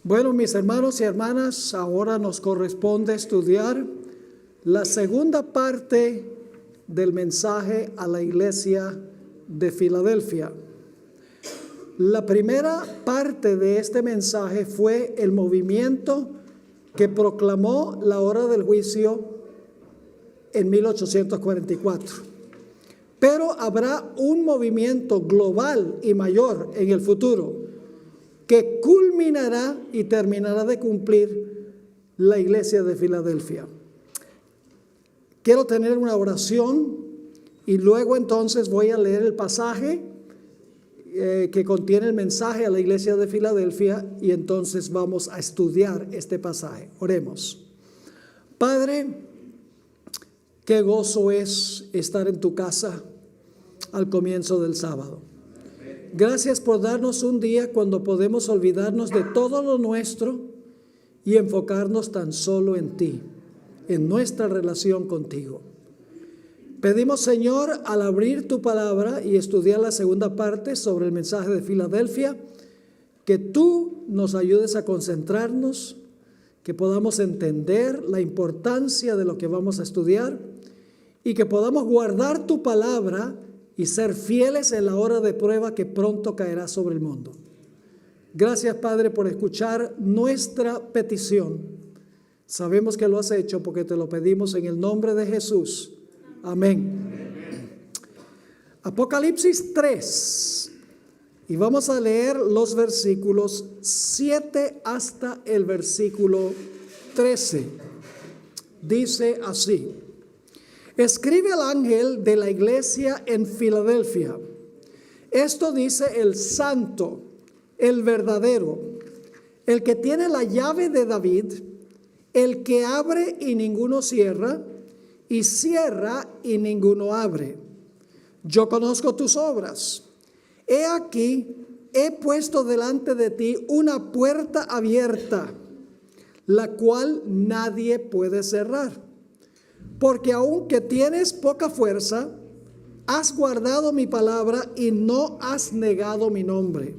Bueno, mis hermanos y hermanas, ahora nos corresponde estudiar la segunda parte del mensaje a la iglesia de Filadelfia. La primera parte de este mensaje fue el movimiento que proclamó la hora del juicio en 1844. Pero habrá un movimiento global y mayor en el futuro que culminará y terminará de cumplir la iglesia de Filadelfia. Quiero tener una oración y luego entonces voy a leer el pasaje que contiene el mensaje a la iglesia de Filadelfia y entonces vamos a estudiar este pasaje. Oremos. Padre, qué gozo es estar en tu casa al comienzo del sábado. Gracias por darnos un día cuando podemos olvidarnos de todo lo nuestro y enfocarnos tan solo en ti, en nuestra relación contigo. Pedimos, Señor, al abrir tu palabra y estudiar la segunda parte sobre el mensaje de Filadelfia, que tú nos ayudes a concentrarnos, que podamos entender la importancia de lo que vamos a estudiar y que podamos guardar tu palabra y ser fieles en la hora de prueba que pronto caerá sobre el mundo. Gracias, Padre, por escuchar nuestra petición. Sabemos que lo has hecho porque te lo pedimos en el nombre de Jesús. Amén. Apocalipsis 3. Y vamos a leer los versículos 7 hasta el versículo 13. Dice así: escribe al ángel de la iglesia en Filadelfia. Esto dice el santo, el verdadero, el que tiene la llave de David, el que abre y ninguno cierra, y cierra y ninguno abre. Yo conozco tus obras. He aquí, he puesto delante de ti una puerta abierta, la cual nadie puede cerrar. Porque aunque tienes poca fuerza, has guardado mi palabra y no has negado mi nombre.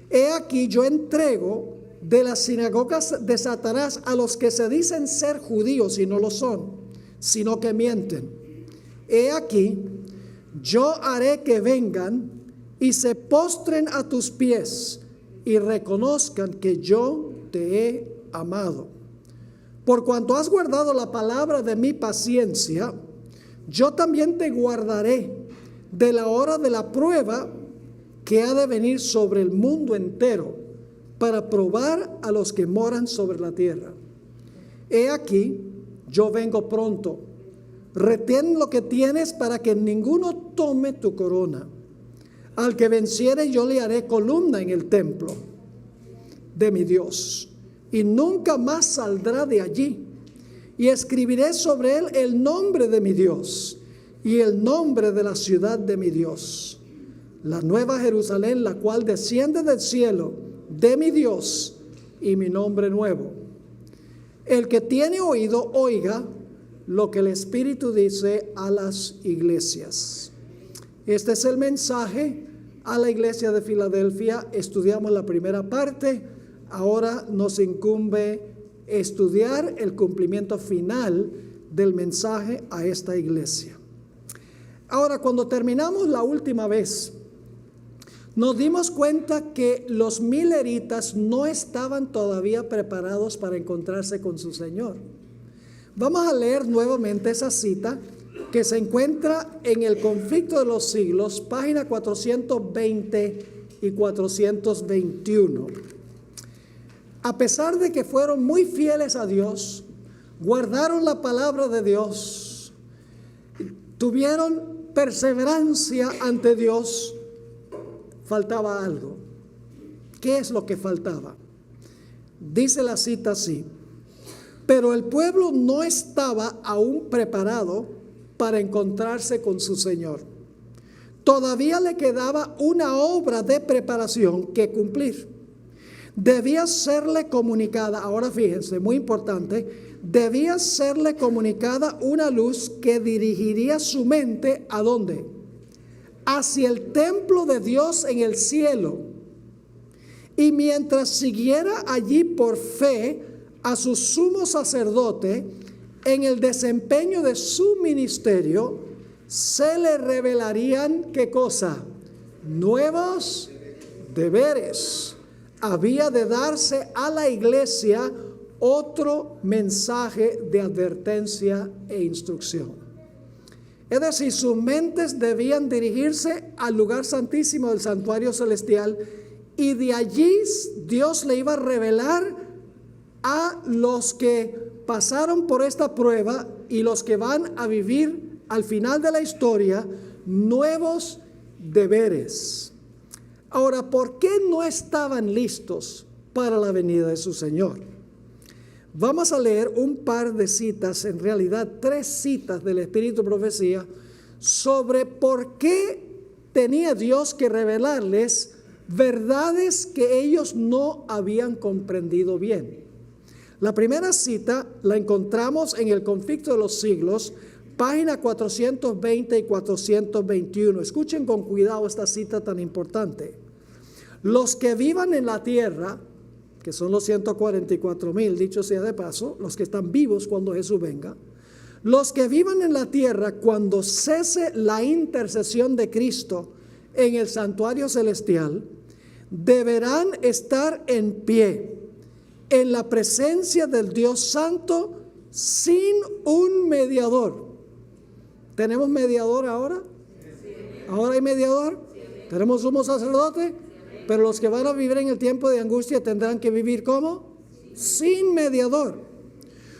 He aquí yo entrego de las sinagogas de Satanás a los que se dicen ser judíos y no lo son, sino que mienten. He aquí yo haré que vengan y se postren a tus pies y reconozcan que yo te he amado. Por cuanto has guardado la palabra de mi paciencia, yo también te guardaré de la hora de la prueba que ha de venir sobre el mundo entero para probar a los que moran sobre la tierra. He aquí, yo vengo pronto. Retén lo que tienes para que ninguno tome tu corona. Al que venciere yo le haré columna en el templo de mi Dios, y nunca más saldrá de allí. Y escribiré sobre él el nombre de mi Dios y el nombre de la ciudad de mi Dios, la nueva Jerusalén, la cual desciende del cielo de mi Dios, y mi nombre nuevo. El que tiene oído, oiga lo que el Espíritu dice a las iglesias. Este es el mensaje a la iglesia de Filadelfia. Estudiamos la primera parte. Ahora nos incumbe estudiar el cumplimiento final del mensaje a esta iglesia. Ahora, cuando terminamos la última vez, nos dimos cuenta que los mileritas no estaban todavía preparados para encontrarse con su Señor. Vamos a leer nuevamente esa cita que se encuentra en el Conflicto de los Siglos, página 420 y 421. A pesar de que fueron muy fieles a Dios, guardaron la palabra de Dios, tuvieron perseverancia ante Dios, faltaba algo. ¿Qué es lo que faltaba? Dice la cita así: pero el pueblo no estaba aún preparado para encontrarse con su Señor. Todavía le quedaba una obra de preparación que cumplir. Debía serle comunicada, ahora fíjense, muy importante, debía serle comunicada una luz que dirigiría su mente ¿a dónde? Hacia el templo de Dios en el cielo, Y mientras siguiera allí por fe a su sumo sacerdote en el desempeño de su ministerio, se le revelarían, ¿qué cosa? Nuevos deberes. Había de darse a la iglesia otro mensaje de advertencia e instrucción. Es decir, sus mentes debían dirigirse al lugar santísimo del santuario celestial, y de allí Dios le iba a revelar a los que pasaron por esta prueba y los que van a vivir al final de la historia nuevos deberes. Ahora, ¿por qué no estaban listos para la venida de su Señor? Vamos a leer un par de citas, en realidad 3 citas del Espíritu de Profecía, sobre por qué tenía Dios que revelarles verdades que ellos no habían comprendido bien. La primera cita la encontramos en el Conflicto de los Siglos, página 420 y 421. Escuchen con cuidado esta cita tan importante. Los que vivan en la tierra, que son los 144,000, dicho sea de paso, los que están vivos cuando Jesús venga, los que vivan en la tierra cuando cese la intercesión de Cristo en el santuario celestial, deberán estar en pie en la presencia del Dios Santo sin un mediador. ¿Tenemos mediador ahora? ¿Ahora hay mediador? ¿Tenemos sumo sacerdote? Pero los que van a vivir en el tiempo de angustia tendrán que vivir ¿cómo? Sin mediador.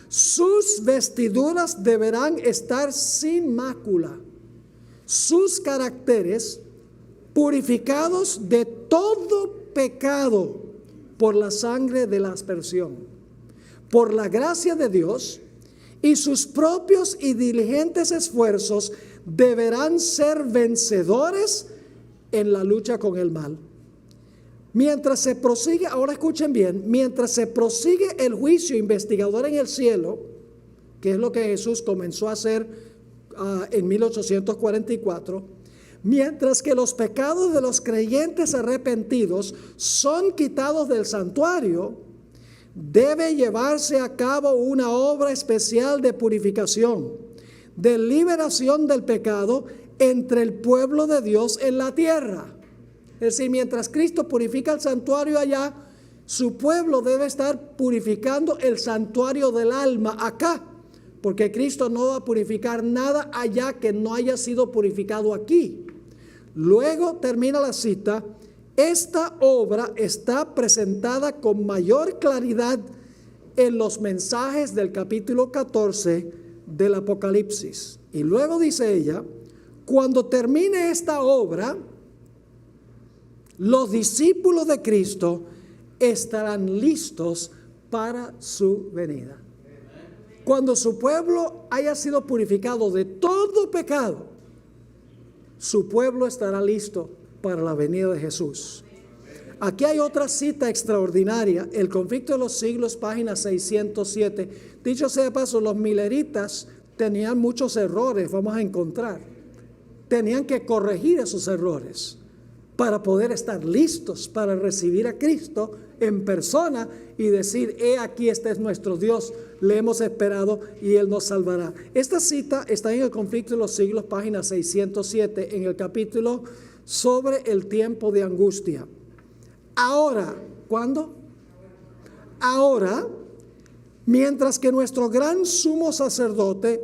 Sus vestiduras deberán estar sin mácula. Sus caracteres purificados de todo pecado por la sangre de la aspersión, por la gracia de Dios, y sus propios y diligentes esfuerzos deberán ser vencedores en la lucha con el mal. Mientras se prosigue, ahora escuchen bien, mientras se prosigue el juicio investigador en el cielo, que es lo que Jesús comenzó a hacer en 1844, mientras que los pecados de los creyentes arrepentidos son quitados del santuario, debe llevarse a cabo una obra especial de purificación, de liberación del pecado entre el pueblo de Dios en la tierra. Es decir, mientras Cristo purifica el santuario allá, su pueblo debe estar purificando el santuario del alma acá, porque Cristo no va a purificar nada allá que no haya sido purificado aquí. Luego termina la cita: esta obra está presentada con mayor claridad en los mensajes del capítulo 14 del Apocalipsis. Y luego dice ella: cuando termine esta obra, los discípulos de Cristo estarán listos para su venida. Cuando su pueblo haya sido purificado de todo pecado, su pueblo estará listo para la venida de Jesús. Aquí hay otra cita extraordinaria, el Conflicto de los Siglos, página 607. Dicho sea de paso, los mileritas tenían muchos errores, vamos a encontrar. Tenían que corregir esos errores para poder estar listos para recibir a Cristo en persona y decir: he aquí, este es nuestro Dios, le hemos esperado y Él nos salvará. Esta cita está en el Conflicto de los Siglos, página 607, en el capítulo sobre el tiempo de angustia. Ahora, ¿cuándo? Ahora, mientras que nuestro gran sumo sacerdote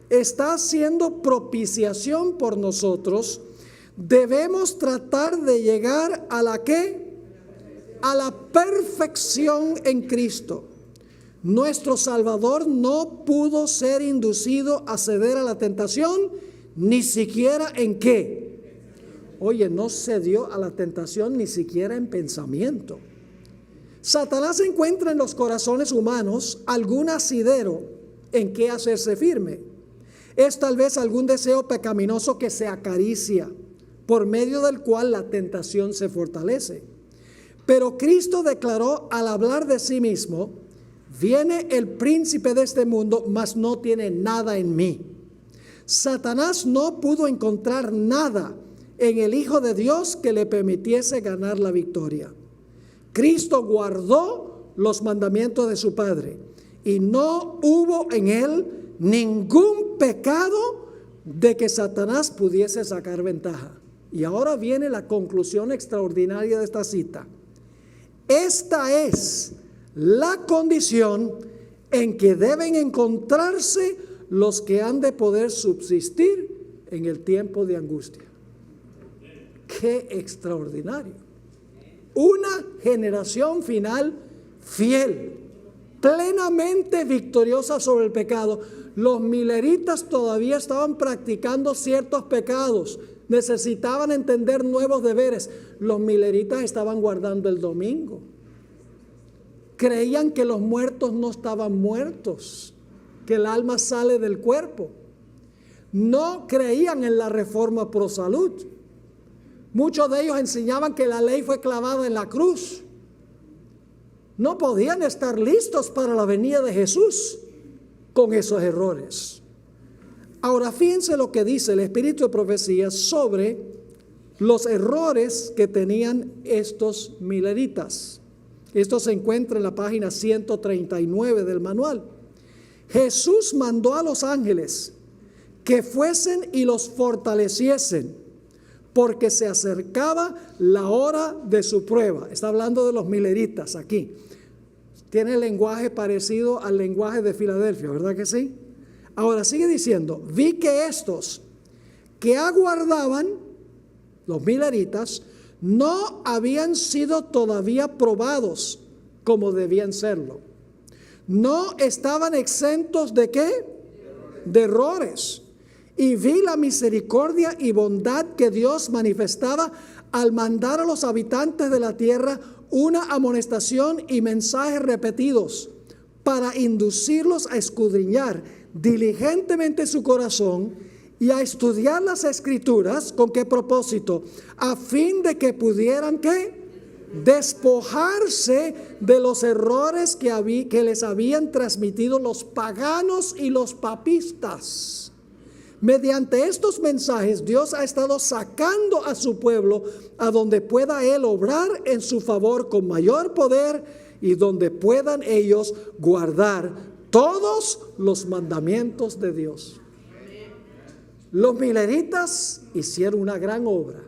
está haciendo propiciación por nosotros, debemos tratar de llegar a la ¿qué? A la perfección en Cristo. Nuestro Salvador no pudo ser inducido a ceder a la tentación, ni siquiera en ¿qué? Oye, no cedió a la tentación ni siquiera en pensamiento. Satanás encuentra en los corazones humanos algún asidero en que hacerse firme. Es tal vez algún deseo pecaminoso que se acaricia, por medio del cual la tentación se fortalece. Pero Cristo declaró al hablar de sí mismo: viene el príncipe de este mundo, mas no tiene nada en mí. Satanás no pudo encontrar nada en el Hijo de Dios que le permitiese ganar la victoria. Cristo guardó los mandamientos de su Padre y no hubo en él ningún pecado de que Satanás pudiese sacar ventaja. Y ahora viene la conclusión extraordinaria de esta cita. Esta es la condición en que deben encontrarse los que han de poder subsistir en el tiempo de angustia. ¡Qué extraordinario! Una generación final fiel, plenamente victoriosa sobre el pecado. Los mileritas todavía estaban practicando ciertos pecados, necesitaban entender nuevos deberes. Los mileritas estaban guardando el domingo. Creían que los muertos no estaban muertos, que el alma sale del cuerpo. No creían en la reforma pro salud. Muchos de ellos enseñaban que la ley fue clavada en la cruz. No podían estar listos para la venida de Jesús con esos errores. Ahora fíjense lo que dice el Espíritu de Profecía sobre los errores que tenían estos mileritas. Esto se encuentra en la página 139 del manual. Jesús mandó a los ángeles que fuesen y los fortaleciesen, porque se acercaba la hora de su prueba. Está hablando de los mileritas aquí. Tiene el lenguaje parecido al lenguaje de Filadelfia, ¿verdad que sí? Ahora sigue diciendo, vi que estos que aguardaban, los mileritas, no habían sido todavía probados como debían serlo. No estaban exentos ¿de qué? De errores. Y vi la misericordia y bondad que Dios manifestaba al mandar a los habitantes de la tierra una amonestación y mensajes repetidos para inducirlos a escudriñar diligentemente su corazón y a estudiar las escrituras. ¿Con qué propósito? A fin de que pudieran ¿qué? Despojarse de los errores que les habían transmitido los paganos y los papistas. Mediante estos mensajes Dios ha estado sacando a su pueblo a donde pueda Él obrar en su favor con mayor poder y donde puedan ellos guardar todos los mandamientos de Dios. Los mileritas hicieron una gran obra.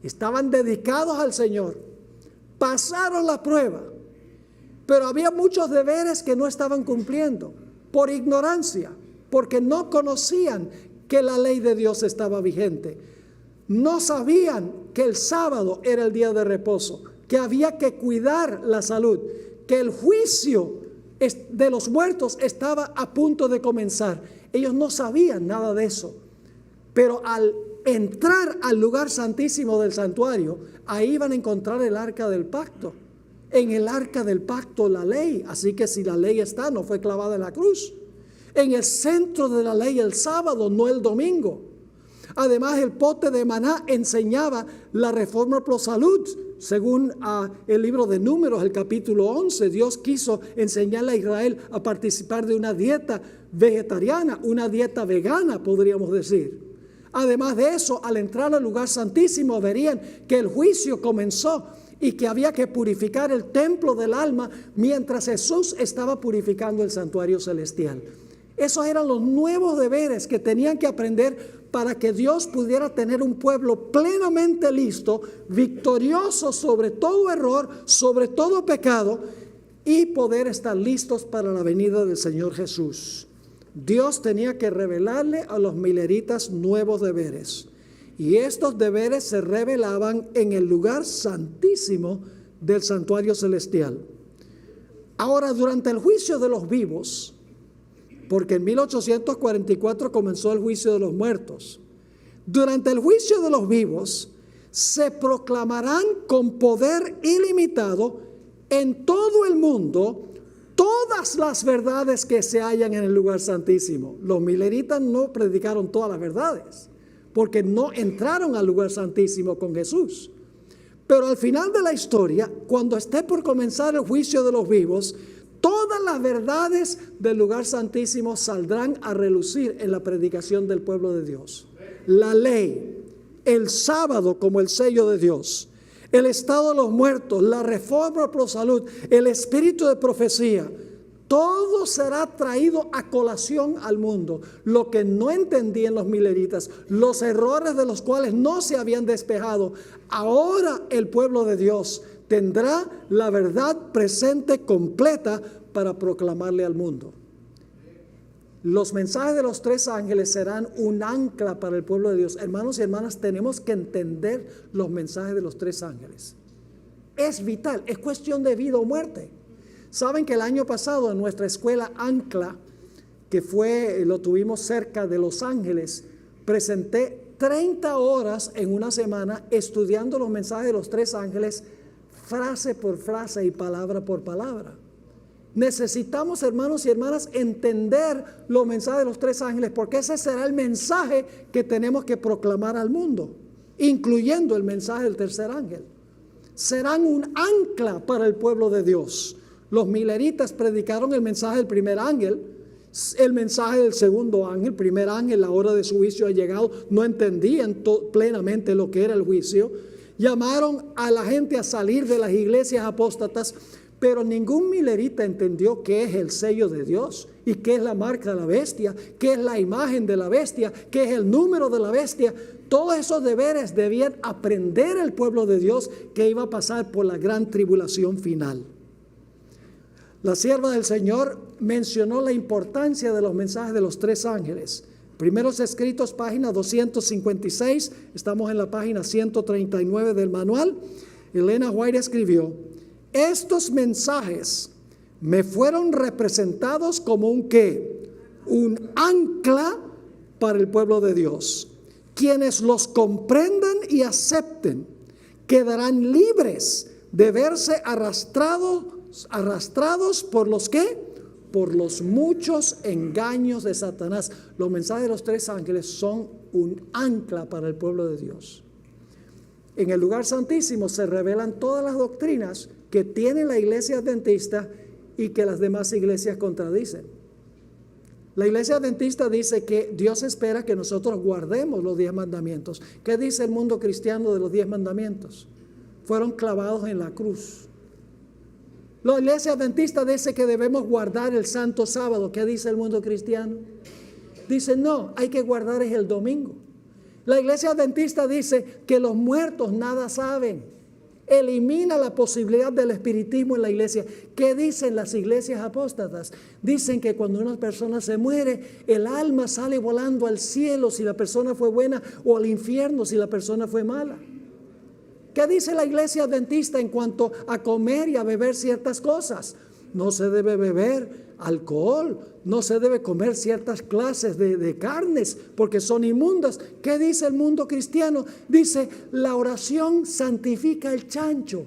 Estaban dedicados al Señor. Pasaron la prueba. Pero había muchos deberes que no estaban cumpliendo por ignorancia, porque no conocían que la ley de Dios estaba vigente. No sabían que el sábado era el día de reposo, que había que cuidar la salud, que el juicio de los muertos estaba a punto de comenzar. Ellos no sabían nada de eso. Pero al entrar al lugar santísimo del santuario, ahí van a encontrar el arca del pacto. En el arca del pacto la ley. Así que si la ley está, no fue clavada en la cruz. En el centro de la ley el sábado, no el domingo. Además, el pote de maná enseñaba la reforma pro salud. Según el libro de Números, el capítulo 11, Dios quiso enseñarle a Israel a participar de una dieta vegetariana, una dieta vegana, podríamos decir. Además de eso, al entrar al lugar santísimo, verían que el juicio comenzó y que había que purificar el templo del alma mientras Jesús estaba purificando el santuario celestial. Esos eran los nuevos deberes que tenían que aprender para que Dios pudiera tener un pueblo plenamente listo, victorioso sobre todo error, sobre todo pecado, y poder estar listos para la venida del Señor Jesús. Dios tenía que revelarle a los mileritas nuevos deberes. Y estos deberes se revelaban en el lugar santísimo del santuario celestial. Ahora, durante el juicio de los vivos, porque en 1844 comenzó el juicio de los muertos, durante el juicio de los vivos se proclamarán con poder ilimitado en todo el mundo todas las verdades que se hallan en el lugar santísimo. Los mileritas no predicaron todas las verdades, porque no entraron al lugar santísimo con Jesús. Pero al final de la historia, cuando esté por comenzar el juicio de los vivos, todas las verdades del lugar santísimo saldrán a relucir en la predicación del pueblo de Dios. La ley, el sábado como el sello de Dios, el estado de los muertos, la reforma pro salud, el espíritu de profecía, todo será traído a colación al mundo. Lo que no entendían los mileritas, los errores de los cuales no se habían despejado, ahora el pueblo de Dios tendrá la verdad presente completa para proclamarle al mundo. Los mensajes de los tres ángeles serán un ancla para el pueblo de Dios. Hermanos y hermanas, tenemos que entender los mensajes de los tres ángeles. Es vital, es cuestión de vida o muerte. Saben que el año pasado en nuestra escuela Ancla, que lo tuvimos cerca de Los Ángeles, presenté 30 horas en una semana estudiando los mensajes de los tres ángeles, frase por frase y palabra por palabra. Necesitamos, hermanos y hermanas, entender los mensajes de los tres ángeles, porque ese será el mensaje que tenemos que proclamar al mundo, incluyendo el mensaje del tercer ángel. Serán un ancla para el pueblo de Dios. Los mileritas predicaron el mensaje del primer ángel, el mensaje del segundo ángel. Primer ángel, la hora de su juicio ha llegado. No entendían plenamente lo que era el juicio. Llamaron a la gente a salir de las iglesias apóstatas, pero ningún milerita entendió qué es el sello de Dios y qué es la marca de la bestia, qué es la imagen de la bestia, qué es el número de la bestia. Todos esos deberes debían aprender el pueblo de Dios que iba a pasar por la gran tribulación final. La sierva del Señor mencionó la importancia de los mensajes de los tres ángeles. Primeros escritos, página 256, estamos en la página 139 del manual. Elena White escribió: estos mensajes me fueron representados como un ¿qué? Un ancla para el pueblo de Dios. Quienes los comprendan y acepten quedarán libres de verse arrastrados por los ¿qué? Por los muchos engaños de Satanás. Los mensajes de los tres ángeles son un ancla para el pueblo de Dios. En el lugar santísimo se revelan todas las doctrinas que tiene la iglesia adventista y que las demás iglesias contradicen. La iglesia adventista dice que Dios espera que nosotros guardemos los 10 mandamientos. ¿Qué dice el mundo cristiano de los 10 mandamientos? Fueron clavados en la cruz. La iglesia adventista dice que debemos guardar el santo sábado. ¿Qué dice el mundo cristiano? Dice no, hay que guardar es el domingo. La iglesia adventista dice que los muertos nada saben. Elimina la posibilidad del espiritismo en la iglesia. ¿Qué dicen las iglesias apóstatas? Dicen que cuando una persona se muere, el alma sale volando al cielo si la persona fue buena, o al infierno si la persona fue mala. ¿Qué dice la iglesia adventista en cuanto a comer y a beber ciertas cosas? No se debe beber alcohol, no se debe comer ciertas clases de carnes porque son inmundas. ¿Qué dice el mundo cristiano? Dice, la oración santifica el chancho.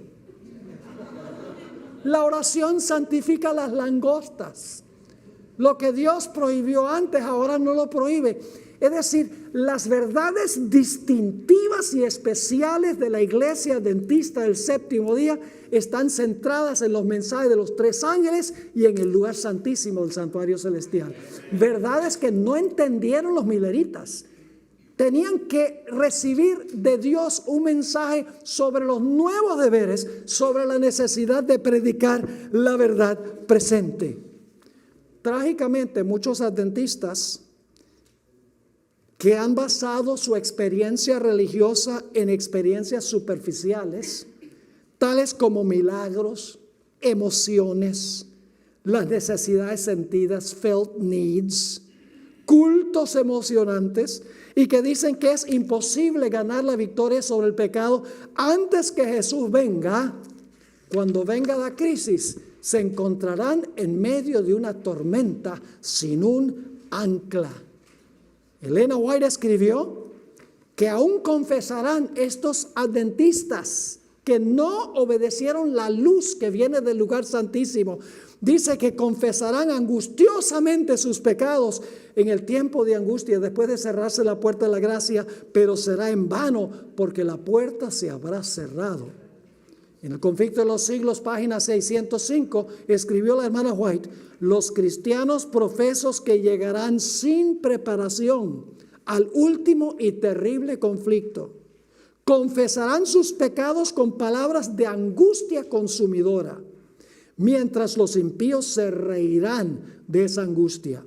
La oración santifica las langostas. Lo que Dios prohibió antes, ahora no lo prohíbe. Es decir, las verdades distintivas y especiales de la iglesia adventista del séptimo día están centradas en los mensajes de los tres ángeles y en el lugar santísimo del santuario celestial. Verdades que no entendieron los mileritas. Tenían que recibir de Dios un mensaje sobre los nuevos deberes, sobre la necesidad de predicar la verdad presente. Trágicamente, muchos adventistas que han basado su experiencia religiosa en experiencias superficiales, tales como milagros, emociones, las necesidades sentidas, felt needs, cultos emocionantes, y que dicen que es imposible ganar la victoria sobre el pecado antes que Jesús venga. Cuando venga la crisis, se encontrarán en medio de una tormenta sin un ancla. Elena White escribió que aún confesarán estos adventistas que no obedecieron la luz que viene del lugar santísimo. Dice que confesarán angustiosamente sus pecados en el tiempo de angustia, después de cerrarse la puerta de la gracia, pero será en vano porque la puerta se habrá cerrado. En el Conflicto de los Siglos, página 605, escribió la hermana White: los cristianos profesos que llegarán sin preparación al último y terrible conflicto confesarán sus pecados con palabras de angustia consumidora, mientras los impíos se reirán de esa angustia.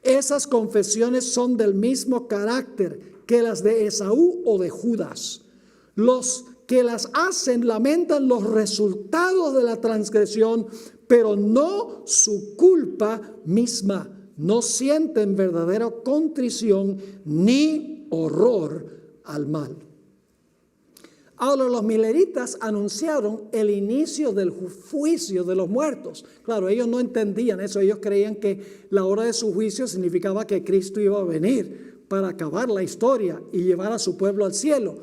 Esas confesiones son del mismo carácter que las de Esaú o de Judas. Los que las hacen lamentan los resultados de la transgresión, pero no su culpa misma. No sienten verdadera contrición ni horror al mal. Ahora los mileritas anunciaron el inicio del juicio de los muertos. Claro, ellos no entendían eso. Ellos creían que la hora de su juicio significaba que Cristo iba a venir para acabar la historia y llevar a su pueblo al cielo.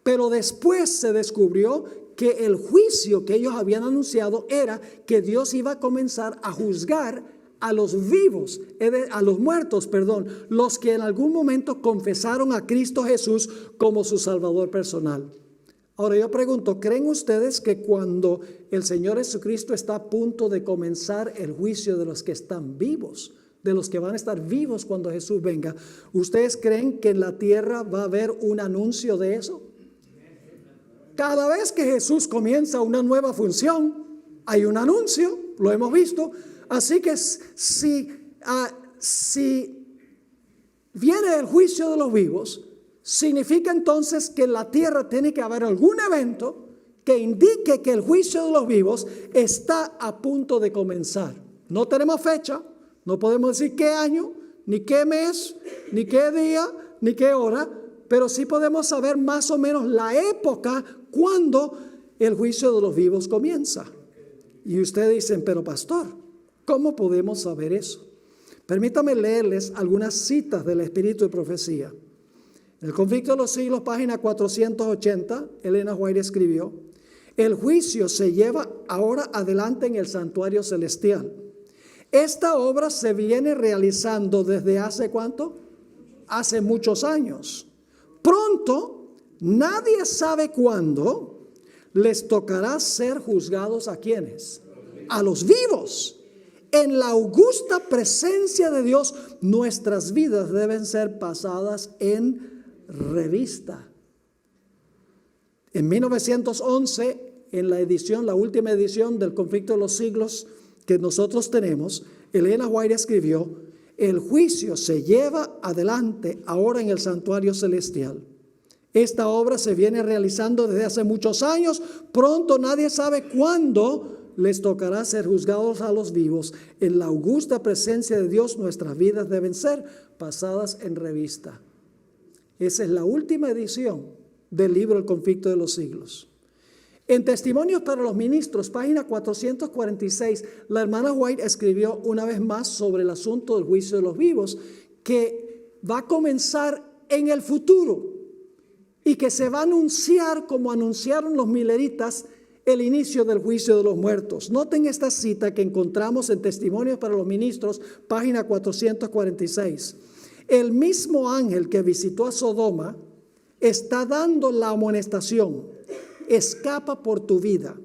Pero después se descubrió que el juicio que ellos habían anunciado era que Dios iba a comenzar a juzgar a los vivos, a los muertos, perdón, los que en algún momento confesaron a Cristo Jesús como su Salvador personal. Ahora yo pregunto, ¿creen ustedes que cuando el Señor Jesucristo está a punto de comenzar el juicio de los que están vivos, de los que van a estar vivos cuando Jesús venga, ustedes creen que en la tierra va a haber un anuncio de eso? Cada vez que Jesús comienza una nueva función, hay un anuncio, lo hemos visto. Así que si viene el juicio de los vivos, significa entonces que en la tierra tiene que haber algún evento que indique que el juicio de los vivos está a punto de comenzar. No tenemos fecha, no podemos decir qué año, ni qué mes, ni qué día, ni qué hora, pero sí podemos saber más o menos la época cuando el juicio de los vivos comienza. Y ustedes dicen, pero pastor, ¿cómo podemos saber eso? Permítame leerles algunas citas del Espíritu de Profecía. En el Conflicto de los Siglos, página 480, Elena White escribió: el juicio se lleva ahora adelante en el santuario celestial. Esta obra se viene realizando desde hace ¿cuánto? Hace muchos años. Pronto, nadie sabe cuándo, les tocará ser juzgados ¿a quiénes? A los vivos. En la augusta presencia de Dios, nuestras vidas deben ser pasadas en revista. En 1911, en la última edición del Conflicto de los Siglos que nosotros tenemos, Elena White escribió: el juicio se lleva adelante ahora en el santuario celestial. Esta obra se viene realizando desde hace muchos años. Pronto, nadie sabe cuándo, les tocará ser juzgados a los vivos. En la augusta presencia de Dios, nuestras vidas deben ser pasadas en revista. Esa es la última edición del libro El Conflicto de los Siglos. En Testimonios para los Ministros, página 446, la hermana White escribió una vez más sobre el asunto del juicio de los vivos, que va a comenzar en el futuro y que se va a anunciar, como anunciaron los mileritas, el inicio del juicio de los muertos. Noten esta cita que encontramos en Testimonios para los Ministros, página 446. El mismo ángel que visitó a Sodoma está dando la amonestación: escapa por tu vida.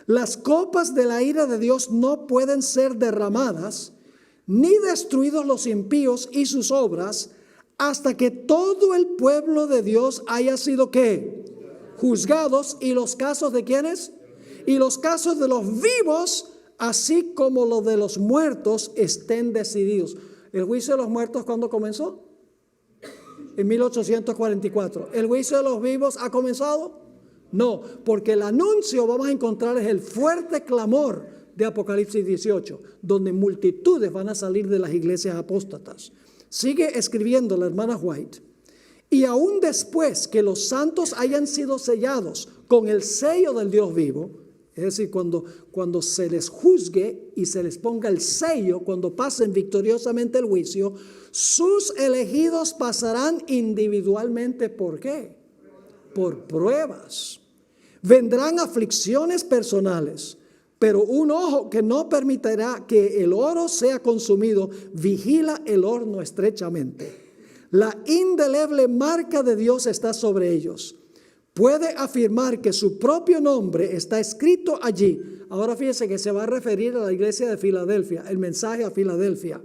Las copas de la ira de Dios no pueden ser derramadas, ni destruidos los impíos y sus obras, hasta que todo el pueblo de Dios haya sido ¿qué? Juzgados. ¿Y los casos de quiénes? Y los casos de los vivos, así como los de los muertos, estén decididos. ¿El juicio de los muertos cuándo comenzó? En 1844. ¿El juicio de los vivos ha comenzado? No, porque el anuncio, vamos a encontrar, es el fuerte clamor de Apocalipsis 18, donde multitudes van a salir de las iglesias apóstatas. Sigue escribiendo la hermana White: y aún después que los santos hayan sido sellados con el sello del Dios vivo, es decir, cuando se les juzgue y se les ponga el sello, cuando pasen victoriosamente el juicio, sus elegidos pasarán individualmente. ¿Por qué? Por pruebas. Vendrán aflicciones personales, pero un ojo que no permitirá que el oro sea consumido vigila el horno estrechamente. La indeleble marca de Dios está sobre ellos. Puede afirmar que su propio nombre está escrito allí. Ahora fíjese que se va a referir a la iglesia de Filadelfia, el mensaje a Filadelfia.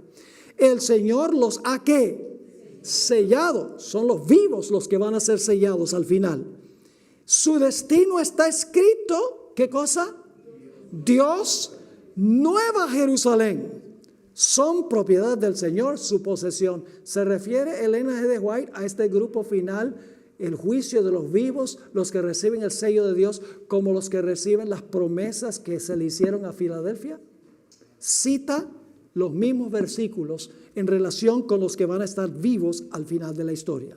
El Señor los ha ¿qué? Sellado. Son los vivos los que van a ser sellados al final. Su destino está escrito, ¿qué cosa? Dios, Nueva Jerusalén, son propiedad del Señor, su posesión. Se refiere Elena G. de White a este grupo final, el juicio de los vivos, los que reciben el sello de Dios, como los que reciben las promesas que se le hicieron a Filadelfia. Cita los mismos versículos en relación con los que van a estar vivos al final de la historia.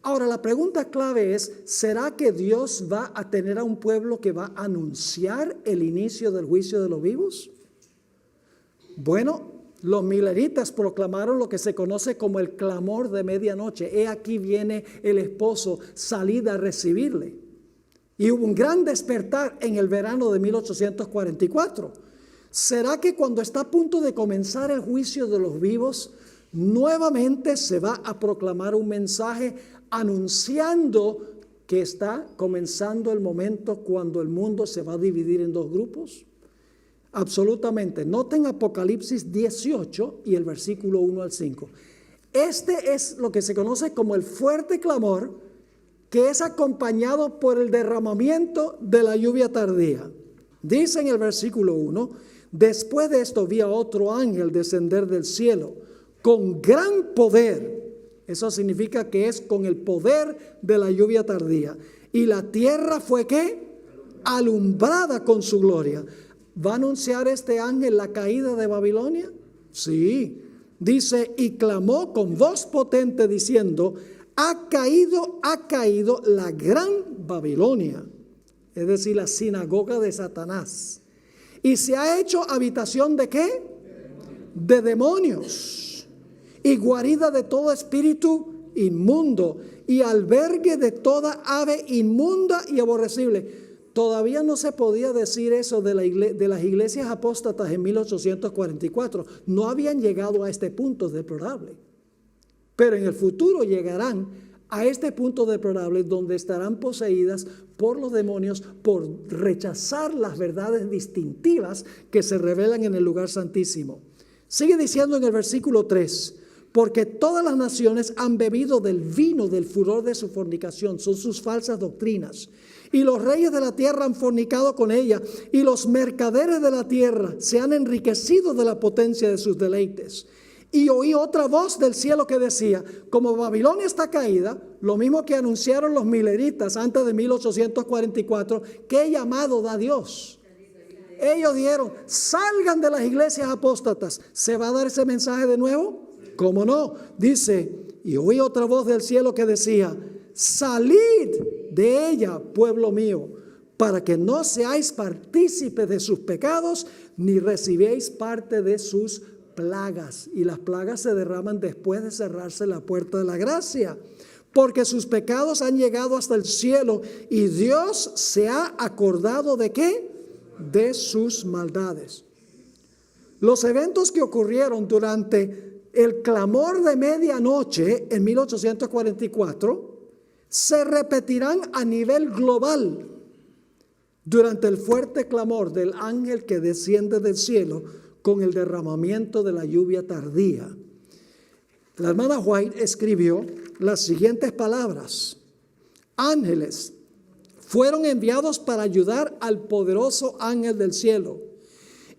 Ahora, la pregunta clave es, ¿será que Dios va a tener a un pueblo que va a anunciar el inicio del juicio de los vivos? Bueno, los mileritas proclamaron lo que se conoce como el clamor de medianoche. He aquí viene el esposo, salid a recibirle. Y hubo un gran despertar en el verano de 1844. ¿Será que cuando está a punto de comenzar el juicio de los vivos, nuevamente se va a proclamar un mensaje anunciando que está comenzando el momento cuando el mundo se va a dividir en dos grupos? Absolutamente. Noten Apocalipsis 18 y el versículo 1 al 5. Este es lo que se conoce como el fuerte clamor, que es acompañado por el derramamiento de la lluvia tardía. Dice en el versículo 1, después de esto vi a otro ángel descender del cielo con gran poder. Eso significa que es con el poder de la lluvia tardía. Y la tierra fue ¿qué? Alumbrada con su gloria. ¿Va a anunciar este ángel la caída de Babilonia? Sí. Dice, y clamó con voz potente diciendo, ha caído la gran Babilonia. Es decir, la sinagoga de Satanás. Y se ha hecho habitación ¿de qué? De demonios. Y guarida de todo espíritu inmundo. Y albergue de toda ave inmunda y aborrecible. Todavía no se podía decir eso de las iglesias apóstatas en 1844. No habían llegado a este punto deplorable. Pero en el futuro llegarán a este punto deplorable donde estarán poseídas por los demonios por rechazar las verdades distintivas que se revelan en el lugar santísimo. Sigue diciendo en el versículo 3, porque todas las naciones han bebido del vino del furor de su fornicación, son sus falsas doctrinas. Y los reyes de la tierra han fornicado con ella, y los mercaderes de la tierra se han enriquecido de la potencia de sus deleites. Y oí otra voz del cielo que decía, como Babilonia está caída, lo mismo que anunciaron los mileritas antes de 1844, ¿qué llamado da Dios? Ellos dijeron, salgan de las iglesias apóstatas. ¿Se va a dar ese mensaje de nuevo? ¿Cómo no? Dice, y oí otra voz del cielo que decía, salid de ella, pueblo mío, para que no seáis partícipes de sus pecados, ni recibéis parte de sus plagas. Y las plagas se derraman después de cerrarse la puerta de la gracia, porque sus pecados han llegado hasta el cielo, y Dios se ha acordado ¿de qué? De sus maldades. Los eventos que ocurrieron durante el clamor de medianoche en 1844 se repetirán a nivel global durante el fuerte clamor del ángel que desciende del cielo con el derramamiento de la lluvia tardía. La hermana White escribió las siguientes palabras: ángeles fueron enviados para ayudar al poderoso ángel del cielo.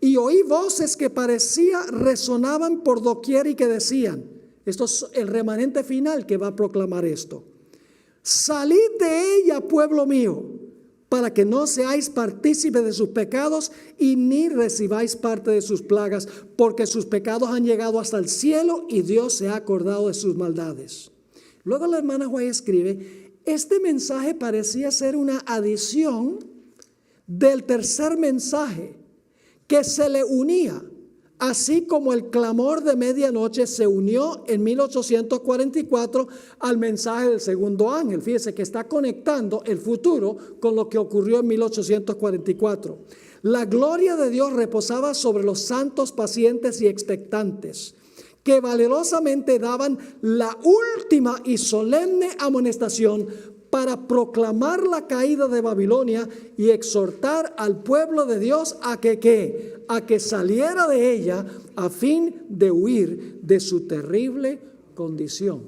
Y oí voces que parecía resonaban por doquier y que decían, esto es el remanente final que va a proclamar esto, salid de ella, pueblo mío, para que no seáis partícipes de sus pecados y ni recibáis parte de sus plagas, porque sus pecados han llegado hasta el cielo y Dios se ha acordado de sus maldades. Luego la hermana White escribe, este mensaje parecía ser una adición del tercer mensaje que se le unía, así como el clamor de medianoche se unió en 1844 al mensaje del segundo ángel. Fíjese que está conectando el futuro con lo que ocurrió en 1844. La gloria de Dios reposaba sobre los santos pacientes y expectantes, que valerosamente daban la última y solemne amonestación para proclamar la caída de Babilonia y exhortar al pueblo de Dios a que saliera de ella a fin de huir de su terrible condición.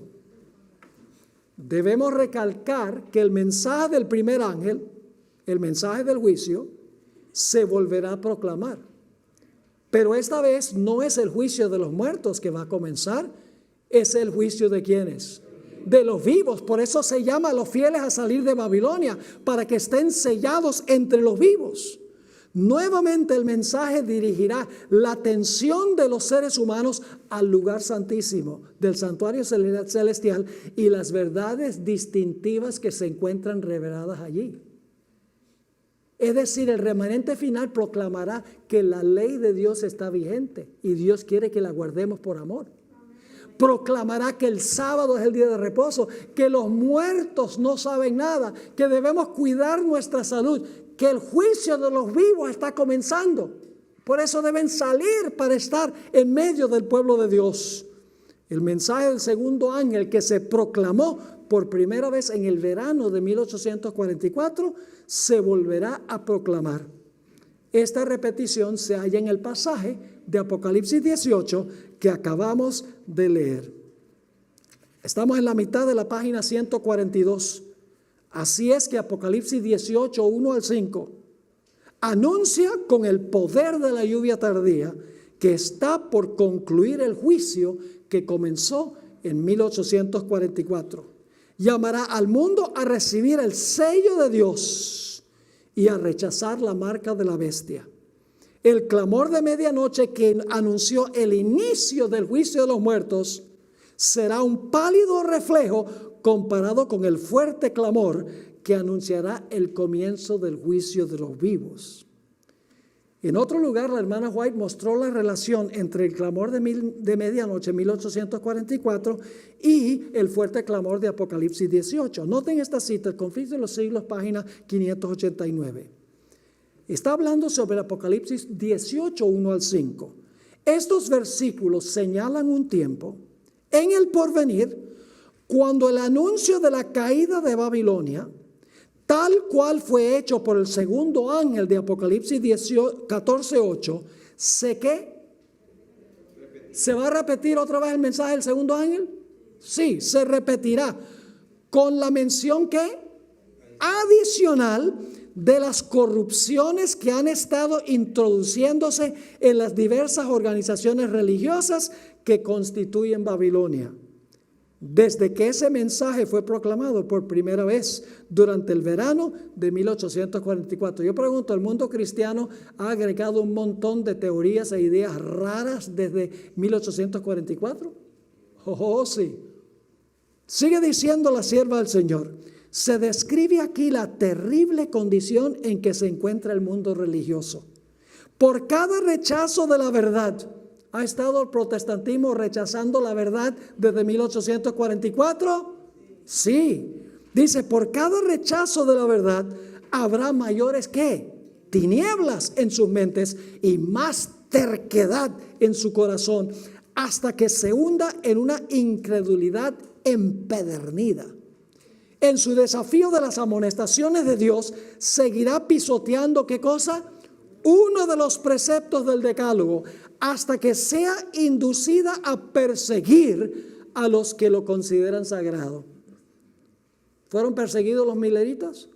debemos recalcar que el mensaje del primer ángel, el mensaje del juicio, se volverá a proclamar. Pero esta vez no es el juicio de los muertos que va a comenzar, es el juicio de ¿quiénes? De los vivos. Por eso se llama a los fieles a salir de Babilonia, para que estén sellados entre los vivos. Nuevamente el mensaje dirigirá la atención de los seres humanos al lugar santísimo del santuario celestial y las verdades distintivas que se encuentran reveladas allí. Es decir, el remanente final proclamará que la ley de Dios está vigente y Dios quiere que la guardemos por amor. Proclamará que el sábado es el día de reposo, que los muertos no saben nada, que debemos cuidar nuestra salud, que el juicio de los vivos está comenzando. Por eso deben salir para estar en medio del pueblo de Dios. El mensaje del segundo ángel que se proclamó por primera vez en el verano de 1844 se volverá a proclamar. Esta repetición se halla en el pasaje de Apocalipsis 18 que acabamos de leer. Estamos en la mitad de la página 142. Así es que Apocalipsis 18, 1 al 5, anuncia con el poder de la lluvia tardía que está por concluir el juicio que comenzó en 1844. Llamará al mundo a recibir el sello de Dios y a rechazar la marca de la bestia. El clamor de medianoche que anunció el inicio del juicio de los muertos será un pálido reflejo comparado con el fuerte clamor que anunciará el comienzo del juicio de los vivos. En otro lugar, la hermana White mostró la relación entre el clamor de medianoche, 1844, y el fuerte clamor de Apocalipsis 18. Noten esta cita, el conflicto de los siglos, página 589. Está hablando sobre el Apocalipsis 18, 1 al 5. Estos versículos señalan un tiempo en el porvenir cuando el anuncio de la caída de Babilonia, tal cual fue hecho por el segundo ángel de Apocalipsis 14, 8, ¿se va a repetir otra vez el mensaje del segundo ángel? Sí, se repetirá con la mención que adicional de las corrupciones que han estado introduciéndose en las diversas organizaciones religiosas que constituyen Babilonia. Desde que ese mensaje fue proclamado por primera vez durante el verano de 1844. Yo pregunto, ¿el mundo cristiano ha agregado un montón de teorías e ideas raras desde 1844? Oh, sí. Sigue diciendo la sierva del Señor. Se describe aquí la terrible condición en que se encuentra el mundo religioso. Por cada rechazo de la verdad, ¿ha estado el protestantismo rechazando la verdad desde 1844? Sí. Dice, por cada rechazo de la verdad habrá mayores ¿qué? Tinieblas en sus mentes y más terquedad en su corazón, hasta que se hunda en una incredulidad empedernida. En su desafío de las amonestaciones de Dios, seguirá pisoteando ¿qué cosa? Uno de los preceptos del decálogo, hasta que sea inducida a perseguir a los que lo consideran sagrado. ¿Fueron perseguidos los mileritas?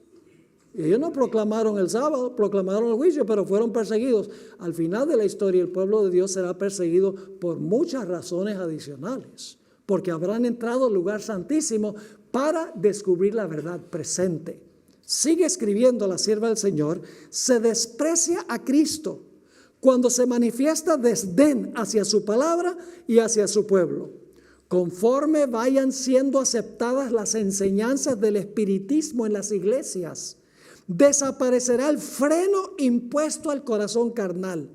Ellos no proclamaron el sábado, proclamaron el juicio, pero fueron perseguidos. Al final de la historia, el pueblo de Dios será perseguido por muchas razones adicionales, porque habrán entrado al lugar santísimo para descubrir la verdad presente. Sigue escribiendo la sierva del Señor, se desprecia a Cristo cuando se manifiesta desdén hacia su palabra y hacia su pueblo. Conforme vayan siendo aceptadas las enseñanzas del espiritismo en las iglesias, desaparecerá el freno impuesto al corazón carnal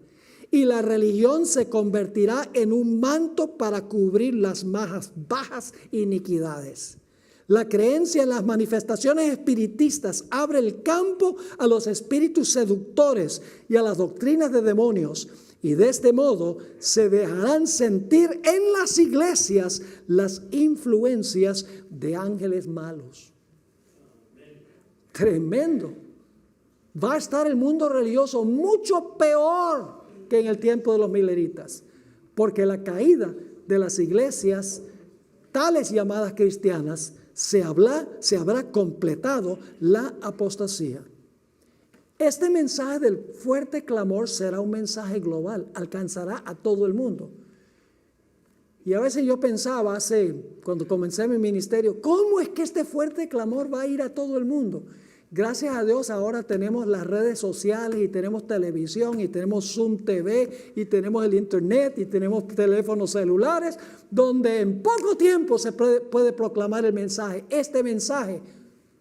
y la religión se convertirá en un manto para cubrir las más bajas iniquidades. La creencia en las manifestaciones espiritistas abre el campo a los espíritus seductores y a las doctrinas de demonios, y de este modo se dejarán sentir en las iglesias las influencias de ángeles malos. Tremendo. Va a estar el mundo religioso mucho peor que en el tiempo de los mileritas, porque la caída de las iglesias, tales llamadas cristianas, se habrá completado la apostasía. Este mensaje del fuerte clamor será un mensaje global, alcanzará a todo el mundo. Y a veces yo pensaba cuando comencé mi ministerio, ¿cómo es que este fuerte clamor va a ir a todo el mundo? Gracias a Dios ahora tenemos las redes sociales y tenemos televisión y tenemos Zoom TV y tenemos el internet y tenemos teléfonos celulares donde en poco tiempo se puede proclamar el mensaje, este mensaje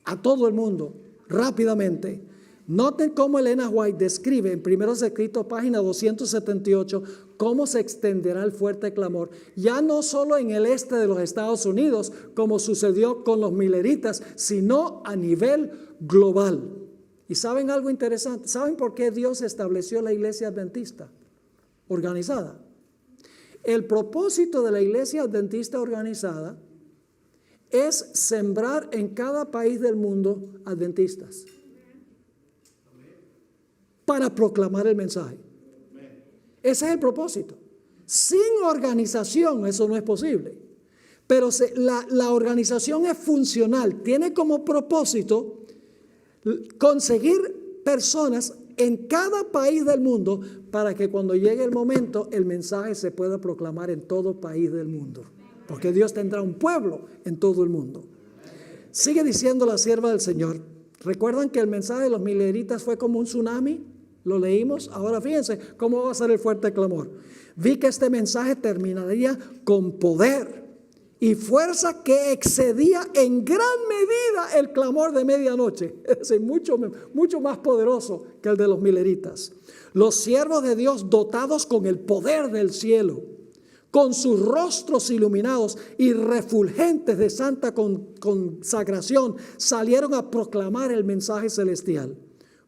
a todo el mundo rápidamente. Noten cómo Elena White describe en Primeros Escritos, página 278, cómo se extenderá el fuerte clamor, ya no solo en el este de los Estados Unidos, como sucedió con los mileritas, sino a nivel global. ¿Y saben algo interesante? ¿Saben por qué Dios estableció la iglesia adventista organizada? El propósito de la iglesia adventista organizada es sembrar en cada país del mundo adventistas para proclamar el mensaje. Ese es el propósito. Sin organización eso no es posible. Pero la organización es funcional, tiene como propósito conseguir personas en cada país del mundo para que cuando llegue el momento el mensaje se pueda proclamar en todo país del mundo. Porque Dios tendrá un pueblo en todo el mundo. Sigue diciendo la sierva del Señor. ¿Recuerdan que el mensaje de los mileritas fue como un tsunami? Lo leímos. Ahora fíjense cómo va a ser el fuerte clamor. Vi que este mensaje terminaría con poder y fuerza que excedía en gran medida el clamor de medianoche. Es decir, mucho más poderoso que el de los mileritas. Los siervos de Dios dotados con el poder del cielo, con sus rostros iluminados y refulgentes de santa consagración, salieron a proclamar el mensaje celestial.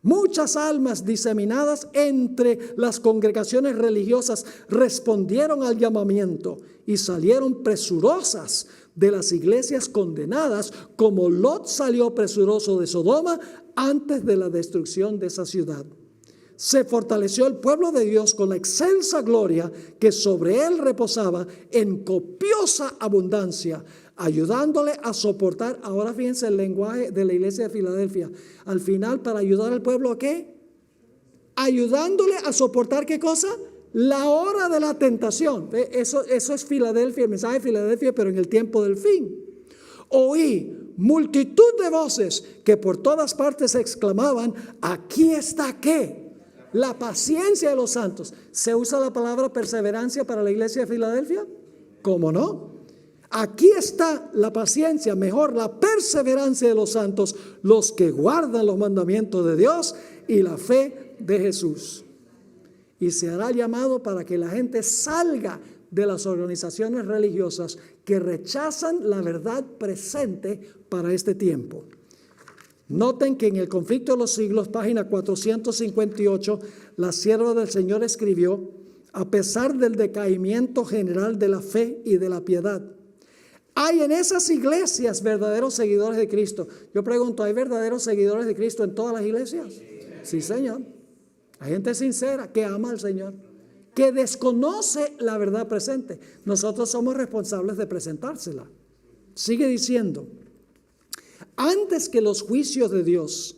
Muchas almas diseminadas entre las congregaciones religiosas respondieron al llamamiento y salieron presurosas de las iglesias condenadas, como Lot salió presuroso de Sodoma antes de la destrucción de esa ciudad. Se fortaleció el pueblo de Dios con la excelsa gloria que sobre él reposaba en copiosa abundancia, ayudándole a soportar. Ahora fíjense el lenguaje de la iglesia de Filadelfia. Al final, para ayudar al pueblo, ¿a qué? Ayudándole a soportar, ¿qué cosa? La hora de la tentación. Eso es Filadelfia, el mensaje de Filadelfia, pero en el tiempo del fin. Oí multitud de voces que por todas partes exclamaban: aquí está, ¿qué? La paciencia de los santos. ¿Se usa la palabra perseverancia para la iglesia de Filadelfia? ¿Cómo no? Aquí está la paciencia, mejor la perseverancia de los santos, los que guardan los mandamientos de Dios y la fe de Jesús. Y se hará llamado para que la gente salga de las organizaciones religiosas que rechazan la verdad presente para este tiempo. Noten que en el conflicto de los siglos, página 458, la sierva del Señor escribió: a pesar del decaimiento general de la fe y de la piedad, hay en esas iglesias verdaderos seguidores de Cristo. Yo pregunto, ¿hay verdaderos seguidores de Cristo en todas las iglesias? Sí, Señor. Hay gente sincera que ama al Señor, que desconoce la verdad presente. Nosotros somos responsables de presentársela. Sigue diciendo: antes que los juicios de Dios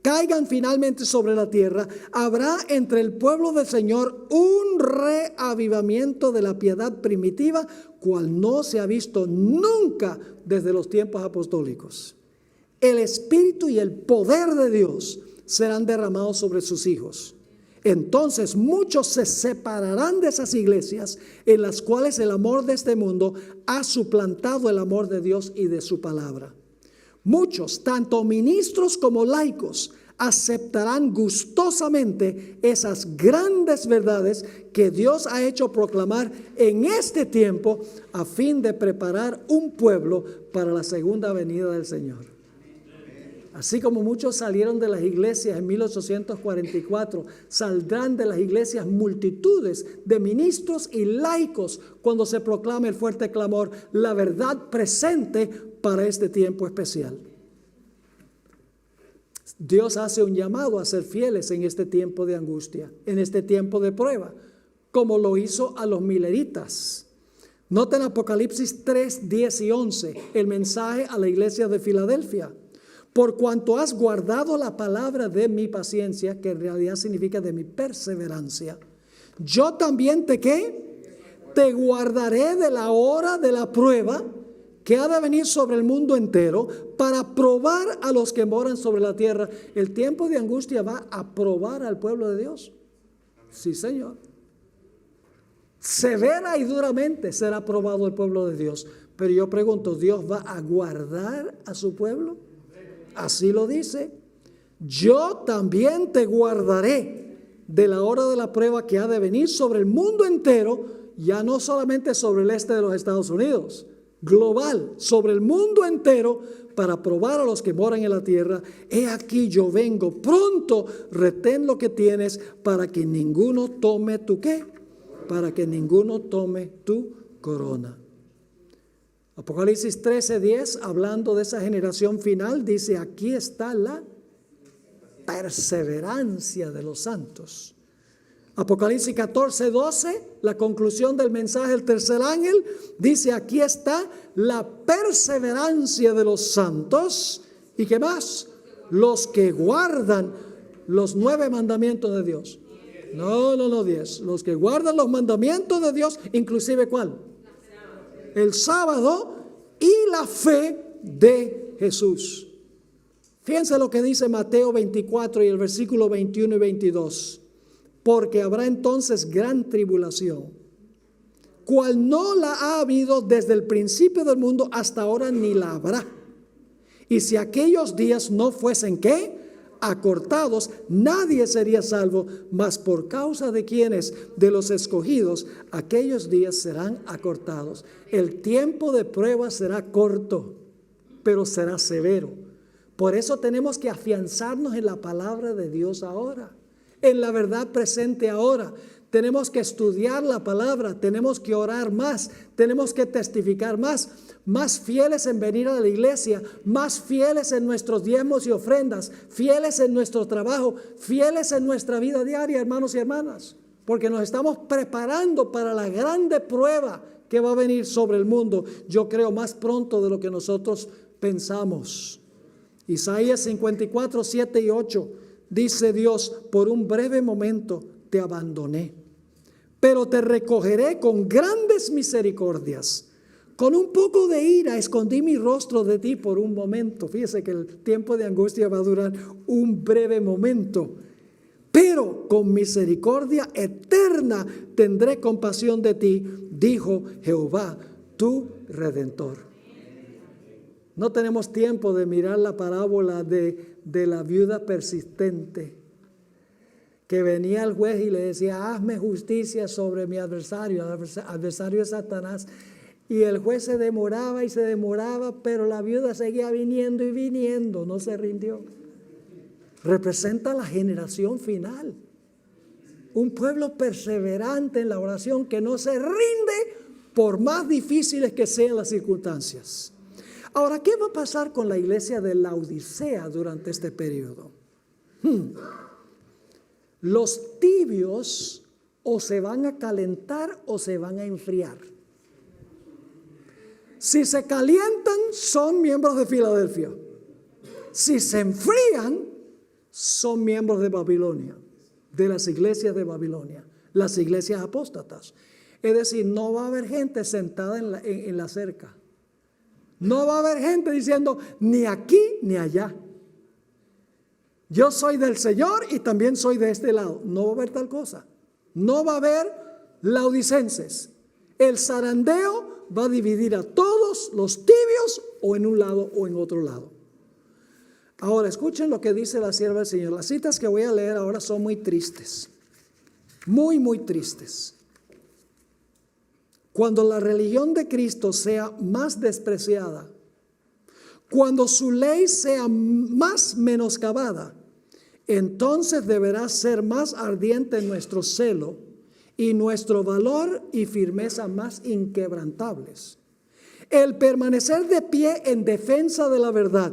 caigan finalmente sobre la tierra, habrá entre el pueblo del Señor un reavivamiento de la piedad primitiva, cual no se ha visto nunca desde los tiempos apostólicos. El Espíritu y el poder de Dios serán derramados sobre sus hijos. Entonces muchos se separarán de esas iglesias en las cuales el amor de este mundo ha suplantado el amor de Dios y de su palabra. Muchos, tanto ministros como laicos, aceptarán gustosamente esas grandes verdades que Dios ha hecho proclamar en este tiempo a fin de preparar un pueblo para la segunda venida del Señor. Así como muchos salieron de las iglesias en 1844, saldrán de las iglesias multitudes de ministros y laicos cuando se proclame el fuerte clamor, la verdad presente para este tiempo especial. Dios hace un llamado a ser fieles en este tiempo de angustia, en este tiempo de prueba, como lo hizo a los mileritas. Noten Apocalipsis 3, 10 y 11, el mensaje a la iglesia de Filadelfia. Por cuanto has guardado la palabra de mi paciencia, que en realidad significa de mi perseverancia, yo también te guardaré de la hora de la prueba que ha de venir sobre el mundo entero para probar a los que moran sobre la tierra. El tiempo de angustia va a probar al pueblo de Dios. Sí, Señor. Severa y duramente será probado el pueblo de Dios. Pero yo pregunto, ¿Dios va a guardar a su pueblo? Así lo dice. Yo también te guardaré de la hora de la prueba que ha de venir sobre el mundo entero, ya no solamente sobre el este de los Estados Unidos, global, sobre el mundo entero, para probar a los que moran en la tierra. He aquí yo vengo pronto, retén lo que tienes para que ninguno tome tu ¿qué? Para que ninguno tome tu corona. Apocalipsis 13:10, hablando de esa generación final, dice: aquí está la perseverancia de los santos. Apocalipsis 14:12, la conclusión del mensaje del tercer ángel, dice: aquí está la perseverancia de los santos. ¿Y qué más? Los que guardan los 9 mandamientos de Dios. No, 10. Los que guardan los mandamientos de Dios, inclusive ¿cuál? El sábado y la fe de Jesús. Fíjense lo que dice Mateo 24 y el versículo 21 y 22. Porque habrá entonces gran tribulación, cual no la ha habido desde el principio del mundo hasta ahora, ni la habrá. Y si aquellos días no fuesen ¿qué? Acortados, nadie sería salvo, mas por causa de quienes, de los escogidos, aquellos días serán acortados. El tiempo de prueba será corto, pero será severo. Por eso tenemos que afianzarnos en la palabra de Dios ahora, en la verdad presente ahora. Tenemos que estudiar la palabra, tenemos que orar más, tenemos que testificar más fieles en venir a la iglesia, más fieles en nuestros diezmos y ofrendas, fieles en nuestro trabajo, fieles en nuestra vida diaria, hermanos y hermanas, porque nos estamos preparando para la grande prueba que va a venir sobre el mundo. Yo creo más pronto de lo que nosotros pensamos. Isaías 54, 7 y 8 dice Dios: por un breve momento te abandoné, pero te recogeré con grandes misericordias. Con un poco de ira escondí mi rostro de ti por un momento. Fíjese que el tiempo de angustia va a durar un breve momento. Pero con misericordia eterna tendré compasión de ti, dijo Jehová, tu Redentor. No tenemos tiempo de mirar la parábola de la viuda persistente, que venía al juez y le decía: hazme justicia sobre mi adversario. El adversario es Satanás. Y el juez se demoraba, pero la viuda seguía viniendo y viniendo, no se rindió. Representa la generación final. Un pueblo perseverante en la oración, que no se rinde por más difíciles que sean las circunstancias. Ahora, ¿qué va a pasar con la iglesia de Laodicea durante este periodo? Los tibios o se van a calentar o se van a enfriar. Si se calientan, son miembros de Filadelfia. Si se enfrían, son miembros de Babilonia, de las iglesias de Babilonia, las iglesias apóstatas. Es decir, no va a haber gente sentada en la cerca. No va a haber gente diciendo ni aquí ni allá. Yo soy del Señor y también soy de este lado. No va a haber tal cosa. No va a haber laodicenses. El zarandeo va a dividir a todos los tibios, o en un lado o en otro lado. Ahora escuchen lo que dice la sierva del Señor. Las citas que voy a leer ahora son muy tristes. Muy, muy tristes. Cuando la religión de Cristo sea más despreciada, cuando su ley sea más menoscabada, entonces deberá ser más ardiente nuestro celo y nuestro valor y firmeza más inquebrantables. El permanecer de pie en defensa de la verdad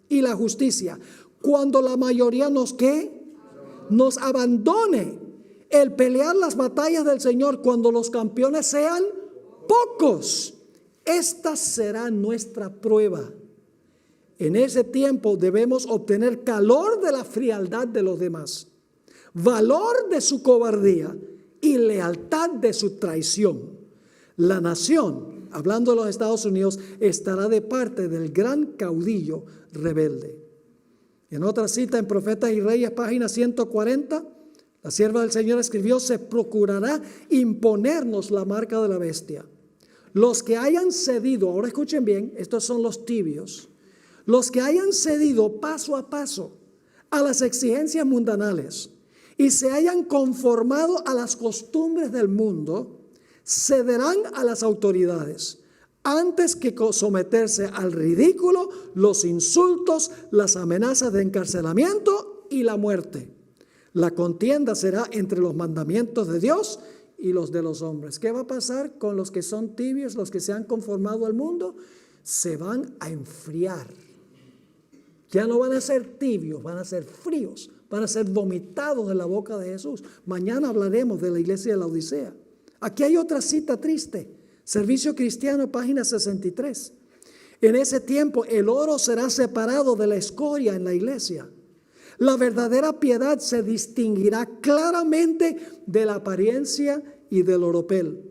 y la justicia, cuando la mayoría nos abandone. El pelear las batallas del Señor, cuando los campeones sean pocos, esta será nuestra prueba. En ese tiempo debemos obtener calor de la frialdad de los demás, valor de su cobardía y lealtad de su traición. La nación, hablando de los Estados Unidos, estará de parte del gran caudillo rebelde. En otra cita en Profetas y Reyes, página 140, la sierva del Señor escribió: se procurará imponernos la marca de la bestia. Los que hayan cedido, ahora escuchen bien, estos son los tibios, los que hayan cedido paso a paso a las exigencias mundanales y se hayan conformado a las costumbres del mundo, cederán a las autoridades antes que someterse al ridículo, los insultos, las amenazas de encarcelamiento y la muerte. La contienda será entre los mandamientos de Dios y los de los hombres. ¿Qué va a pasar con los que son tibios, los que se han conformado al mundo? Se van a enfriar. Ya no van a ser tibios, van a ser fríos, van a ser vomitados de la boca de Jesús. Mañana hablaremos de la iglesia de la Odisea. Aquí hay otra cita triste. Servicio Cristiano, página 63. En ese tiempo el oro será separado de la escoria en la iglesia. La verdadera piedad se distinguirá claramente de la apariencia y del oropel.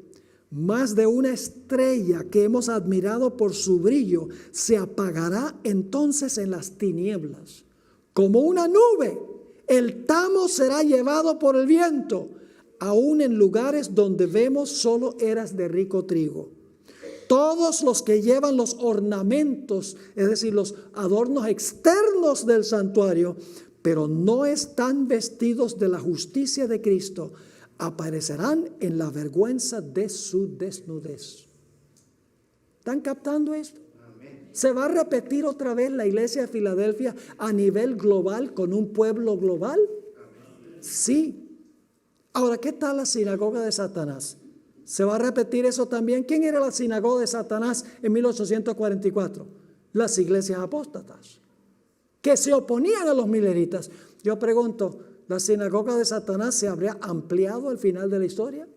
Más de una estrella que hemos admirado por su brillo se apagará entonces en las tinieblas. Como una nube, el tamo será llevado por el viento, aún en lugares donde vemos solo eras de rico trigo. Todos los que llevan los ornamentos, es decir, los adornos externos del santuario, pero no están vestidos de la justicia de Cristo, aparecerán en la vergüenza de su desnudez. ¿Están captando esto? Amén. ¿Se va a repetir otra vez la iglesia de Filadelfia a nivel global con un pueblo global? Amén. Sí. Ahora, ¿qué tal la sinagoga de Satanás? ¿Se va a repetir eso también? ¿Quién era la sinagoga de Satanás en 1844? Las iglesias apóstatas, que se oponían a los mileritas. Yo pregunto, ¿la sinagoga de Satanás se habría ampliado al final de la historia?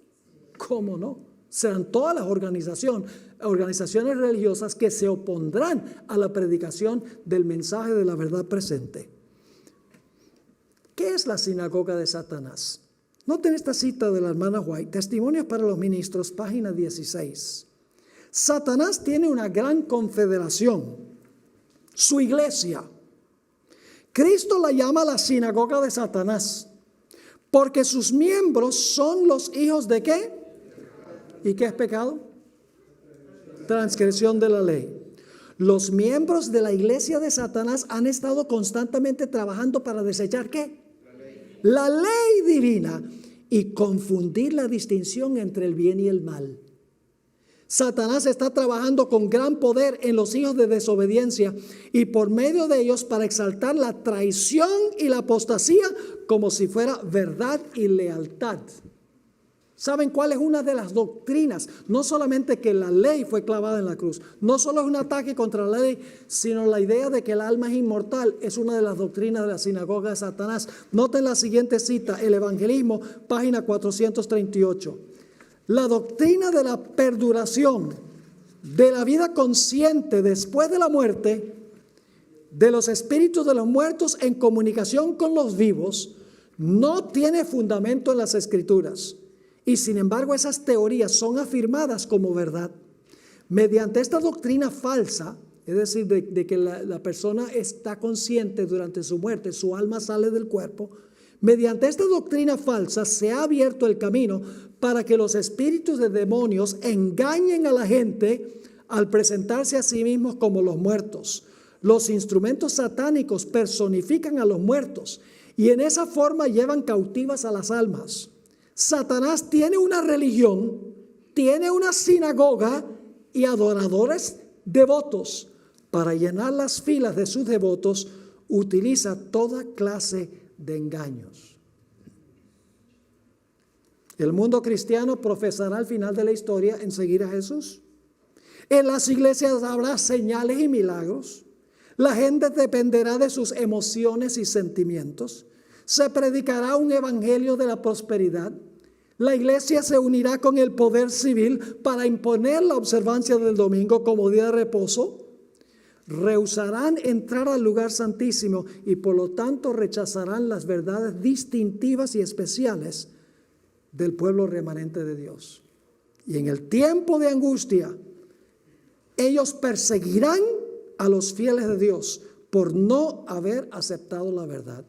¿Cómo no? Serán todas las organizaciones religiosas que se opondrán a la predicación del mensaje de la verdad presente. ¿Qué es la sinagoga de Satanás? Noten esta cita de la hermana White, Testimonios para los Ministros, página 16. Satanás tiene una gran confederación, su iglesia. Cristo la llama la sinagoga de Satanás, porque sus miembros son los hijos de ¿qué? ¿Y qué es pecado? Transgresión de la ley. Los miembros de la iglesia de Satanás han estado constantemente trabajando para desechar ¿qué? La ley divina y confundir la distinción entre el bien y el mal. Satanás está trabajando con gran poder en los hijos de desobediencia y por medio de ellos para exaltar la traición y la apostasía como si fuera verdad y lealtad. ¿Saben cuál es una de las doctrinas? No solamente que la ley fue clavada en la cruz, no solo es un ataque contra la ley, sino la idea de que el alma es inmortal es una de las doctrinas de la sinagoga de Satanás. Noten la siguiente cita, el Evangelismo, página 438. La doctrina de la perduración de la vida consciente después de la muerte, de los espíritus de los muertos en comunicación con los vivos, no tiene fundamento en las Escrituras. Y sin embargo esas teorías son afirmadas como verdad. Mediante esta doctrina falsa, es decir, de que la persona está consciente durante su muerte, su alma sale del cuerpo, mediante esta doctrina falsa se ha abierto el camino para que los espíritus de demonios engañen a la gente al presentarse a sí mismos como los muertos. Los instrumentos satánicos personifican a los muertos y en esa forma llevan cautivas a las almas. Satanás tiene una religión, tiene una sinagoga y adoradores devotos. Para llenar las filas de sus devotos, utiliza toda clase de engaños. El mundo cristiano profesará al final de la historia en seguir a Jesús. En las iglesias habrá señales y milagros. La gente dependerá de sus emociones y sentimientos. Se predicará un evangelio de la prosperidad. La iglesia se unirá con el poder civil para imponer la observancia del domingo como día de reposo. Rehusarán entrar al lugar santísimo y por lo tanto rechazarán las verdades distintivas y especiales del pueblo remanente de Dios. Y en el tiempo de angustia, ellos perseguirán a los fieles de Dios por no haber aceptado la verdad.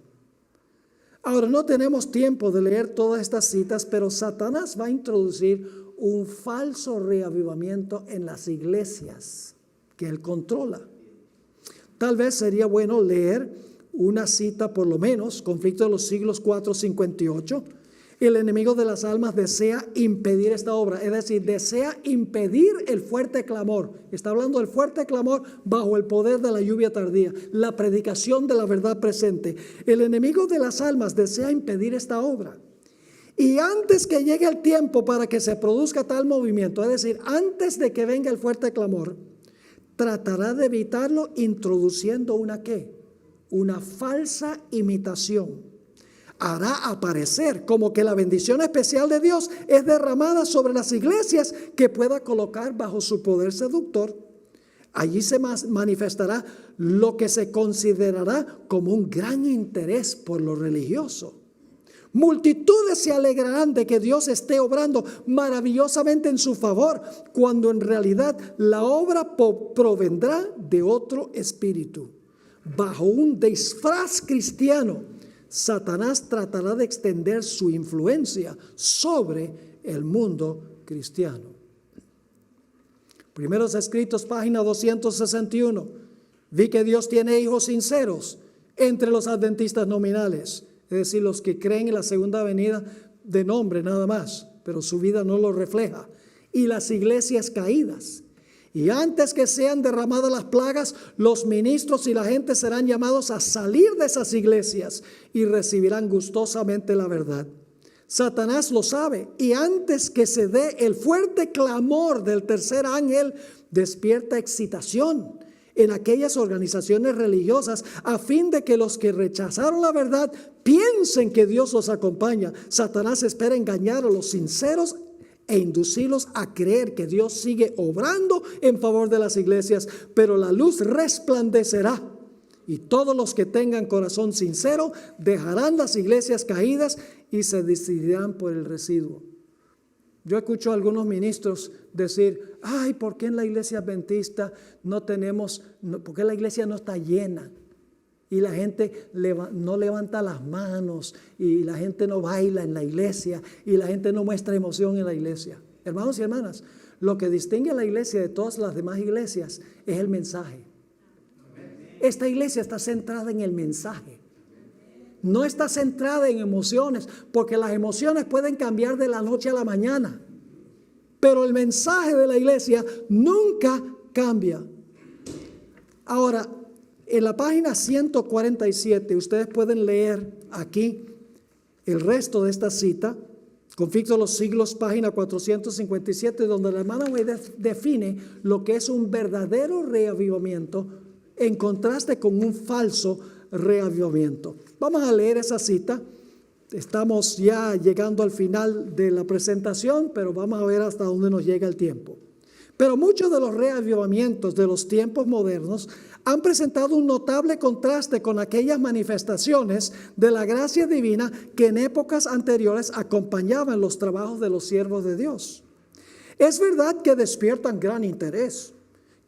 Ahora, no tenemos tiempo de leer todas estas citas, pero Satanás va a introducir un falso reavivamiento en las iglesias que él controla. Tal vez sería bueno leer una cita, por lo menos, Conflicto de los Siglos 4:58. El enemigo de las almas desea impedir esta obra, es decir, desea impedir el fuerte clamor. Está hablando del fuerte clamor bajo el poder de la lluvia tardía, la predicación de la verdad presente. El enemigo de las almas desea impedir esta obra. Y antes que llegue el tiempo para que se produzca tal movimiento, es decir, antes de que venga el fuerte clamor, tratará de evitarlo introduciendo una ¿qué? Una falsa imitación. Hará aparecer como que la bendición especial de Dios es derramada sobre las iglesias que pueda colocar bajo su poder seductor. Allí se manifestará lo que se considerará como un gran interés por lo religioso. Multitudes se alegrarán de que Dios esté obrando maravillosamente en su favor, cuando en realidad la obra provendrá de otro espíritu. Bajo un disfraz cristiano, Satanás tratará de extender su influencia sobre el mundo cristiano. Primeros Escritos, página 261. Vi que Dios tiene hijos sinceros entre los adventistas nominales. Es decir, los que creen en la segunda venida de nombre nada más, pero su vida no lo refleja. Y las iglesias caídas. Y antes que sean derramadas las plagas, los ministros y la gente serán llamados a salir de esas iglesias y recibirán gustosamente la verdad. Satanás lo sabe, y antes que se dé el fuerte clamor del tercer ángel, despierta excitación en aquellas organizaciones religiosas a fin de que los que rechazaron la verdad piensen que Dios los acompaña. Satanás espera engañar a los sinceros e inducirlos a creer que Dios sigue obrando en favor de las iglesias, pero la luz resplandecerá y todos los que tengan corazón sincero dejarán las iglesias caídas y se decidirán por el residuo. Yo escucho a algunos ministros decir, ay, ¿por qué en la iglesia adventista no tenemos, por qué la iglesia no está llena? Y la gente no levanta las manos, y la gente no baila en la iglesia, y la gente no muestra emoción en la iglesia. Hermanos y hermanas, lo que distingue a la iglesia de todas las demás iglesias es el mensaje. Esta iglesia está centrada en el mensaje. No está centrada en emociones, porque las emociones pueden cambiar de la noche a la mañana. Pero el mensaje de la iglesia nunca cambia. Ahora, en la página 147, ustedes pueden leer aquí el resto de esta cita, Conflicto de los Siglos, página 457, donde la hermana White define lo que es un verdadero reavivamiento en contraste con un falso reavivamiento. Vamos a leer esa cita. Estamos ya llegando al final de la presentación, pero vamos a ver hasta dónde nos llega el tiempo. Pero muchos de los reavivamientos de los tiempos modernos han presentado un notable contraste con aquellas manifestaciones de la gracia divina que en épocas anteriores acompañaban los trabajos de los siervos de Dios. Es verdad que despiertan gran interés,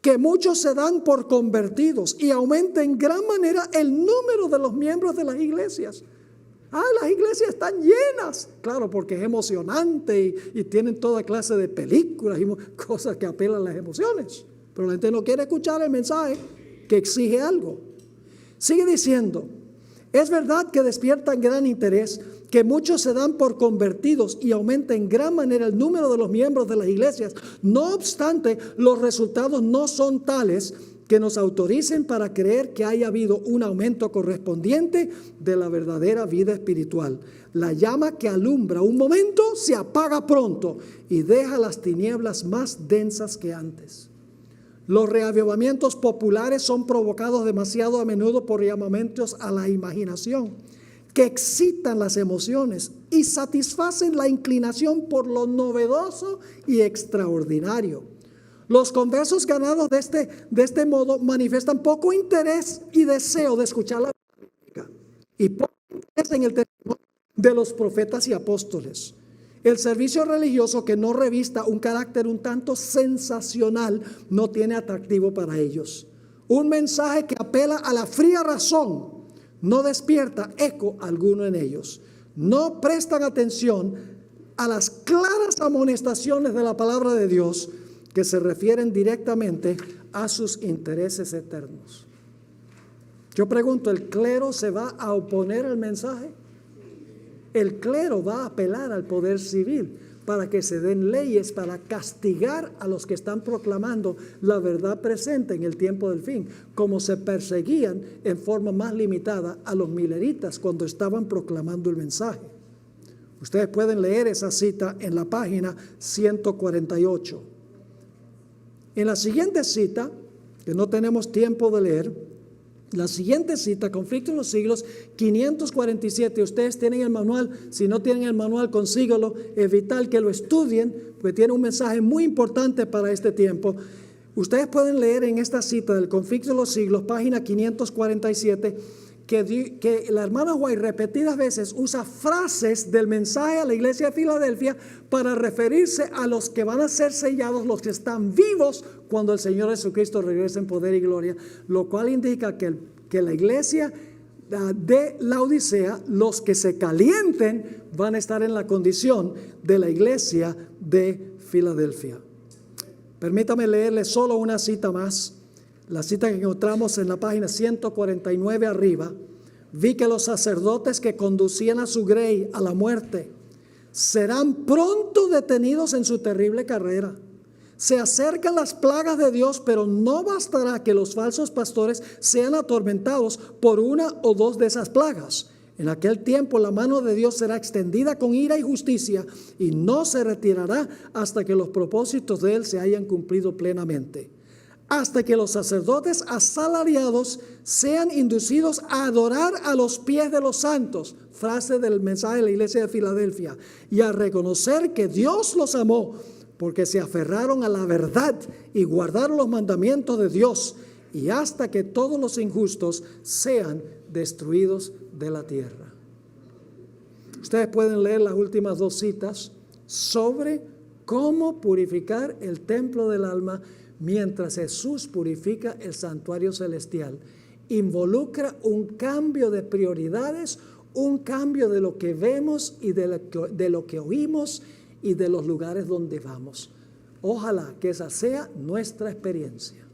que muchos se dan por convertidos y aumenta en gran manera el número de los miembros de las iglesias. Las iglesias están llenas. Claro, porque es emocionante y tienen toda clase de películas y cosas que apelan a las emociones. Pero la gente no quiere escuchar el mensaje que exige algo. Sigue diciendo, es verdad que despiertan gran interés, que muchos se dan por convertidos y aumenta en gran manera el número de los miembros de las iglesias. No obstante, los resultados no son tales que nos autoricen para creer que haya habido un aumento correspondiente de la verdadera vida espiritual. La llama que alumbra un momento se apaga pronto y deja las tinieblas más densas que antes. Los reavivamientos populares son provocados demasiado a menudo por llamamientos a la imaginación que excitan las emociones y satisfacen la inclinación por lo novedoso y extraordinario. Los conversos ganados de este modo manifiestan poco interés y deseo de escuchar la práctica y poco interés en el testimonio de los profetas y apóstoles. El servicio religioso que no revista un carácter un tanto sensacional no tiene atractivo para ellos. Un mensaje que apela a la fría razón no despierta eco alguno en ellos. No prestan atención a las claras amonestaciones de la palabra de Dios que se refieren directamente a sus intereses eternos. Yo pregunto, ¿el clero se va a oponer al mensaje? El clero va a apelar al poder civil para que se den leyes para castigar a los que están proclamando la verdad presente en el tiempo del fin, como se perseguían en forma más limitada a los mileritas cuando estaban proclamando el mensaje. Ustedes pueden leer esa cita en la página 148. En la siguiente cita, que no tenemos tiempo de leer, la siguiente cita, Conflicto en los Siglos, 547. Ustedes tienen el manual. Si no tienen el manual, consígalo. Es vital que lo estudien, porque tiene un mensaje muy importante para este tiempo. Ustedes pueden leer en esta cita del Conflicto de los Siglos, página 547, que la hermana White repetidas veces usa frases del mensaje a la iglesia de Filadelfia para referirse a los que van a ser sellados, los que están vivos cuando el Señor Jesucristo regrese en poder y gloria, lo cual indica que la iglesia de la Odisea, los que se calienten, van a estar en la condición de la iglesia de Filadelfia. Permítame leerle solo una cita más. La cita que encontramos en la página 149 arriba. Vi que los sacerdotes que conducían a su grey a la muerte serán pronto detenidos en su terrible carrera. Se acercan las plagas de Dios, pero no bastará que los falsos pastores sean atormentados por una o dos de esas plagas. En aquel tiempo la mano de Dios será extendida con ira y justicia y no se retirará hasta que los propósitos de Él se hayan cumplido plenamente. Hasta que los sacerdotes asalariados sean inducidos a adorar a los pies de los santos, frase del mensaje de la iglesia de Filadelfia, y a reconocer que Dios los amó porque se aferraron a la verdad y guardaron los mandamientos de Dios, y hasta que todos los injustos sean destruidos de la tierra. Ustedes pueden leer las últimas dos citas sobre cómo purificar el templo del alma mientras Jesús purifica el santuario celestial. Involucra un cambio de prioridades, un cambio de lo que vemos y de lo que oímos y de los lugares donde vamos. Ojalá que esa sea nuestra experiencia.